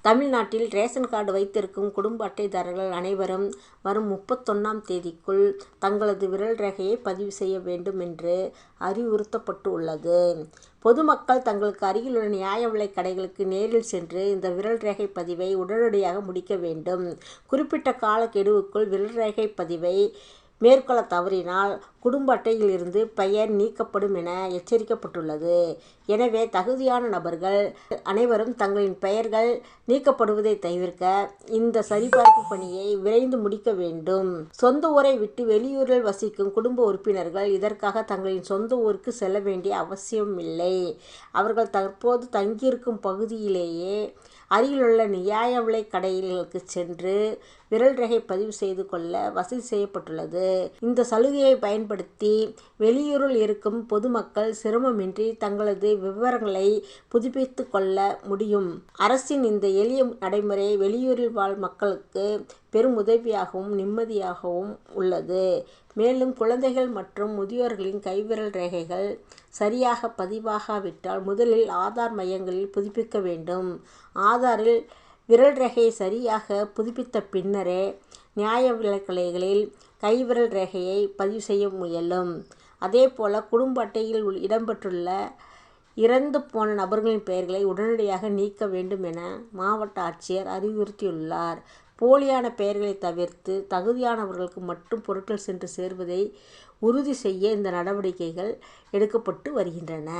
தமிழ்நாட்டில் ration card வைத்திருக்கும் குடும்ப அட்டைதாரர்கள் அனைவரும் வரும் 31ஆம் தேதிக்குள் தங்களது விரல் ரேகையை பதிவு செய்ய வேண்டும் என்று அறிவுறுத்தப்பட்டுள்ளது. பொதுமக்கள் தங்களுக்கு அருகிலுள்ள நியாய விலைக் கடைகளுக்கு நேரில் சென்று இந்த விரல் ரேகை பதிவை உடனடியாக முடிக்க வேண்டும். குறிப்பிட்ட காலக்கெடுவுக்குள் விரல் ரேகை பதிவை மேற்கொள்ள தவறினால் குடும்ப அட்டையில் இருந்து பெயர் நீக்கப்படும் என எச்சரிக்கப்பட்டுள்ளது. எனவே தகுதியான நபர்கள் அனைவரும் தங்களின் பெயர்கள் நீக்கப்படுவதை தவிர்க்க இந்த சரிபார்ப்பு பணியை விரைந்து முடிக்க வேண்டும். சொந்த ஊரை விட்டு வெளியூரில் வசிக்கும் குடும்ப உறுப்பினர்கள் இதற்காக தங்களின் சொந்த ஊருக்கு செல்ல வேண்டிய அவசியமில்லை. அவர்கள் தற்போது தங்கியிருக்கும் பகுதியிலேயே அருகிலுள்ள நியாய விலைக் கடைகளுக்கு சென்று விரல் ரேகை பதிவு செய்து கொள்ள வசதி செய்யப்பட்டுள்ளது. இந்த சலுகையை பயன்படுத்தி வெளியூரில் இருக்கும் பொதுமக்கள் சிரமமின்றி தங்களது விவரங்களை புதுப்பித்துக் கொள்ள முடியும். அரசின் இந்த எளிய நடைமுறை வெளியூரில் வாழும் மக்களுக்கு பெரும் உதவியாகவும் நிம்மதியாகவும் உள்ளது. மேலும் குழந்தைகள் மற்றும் முதியோர்களின் கைவிரல் ரேகைகள் சரியாக பதிவாகாவிட்டால் முதலில் ஆதார் மையங்களில் புதுப்பிக்க வேண்டும். ஆதாரில் விரல் ரேகையை சரியாக புதுப்பித்த பின்னரே நியாய விலைக் கடைகளில் கைவிரல் ரேகையை பதிவு செய்ய முயலும். அதேபோல குடும்ப அட்டையில் இடம்பெற்றுள்ள இறந்து போன நபர்களின் பெயர்களை உடனடியாக நீக்க வேண்டும் என மாவட்ட ஆட்சியர் அறிவுறுத்தியுள்ளார். போலியான பெயர்களை தவிர்த்து தகுதியானவர்களுக்கு மட்டும் பொருட்கள் சென்று சேர்வதை உறுதி செய்ய இந்த நடவடிக்கைகள் எடுக்கப்பட்டு வருகின்றன.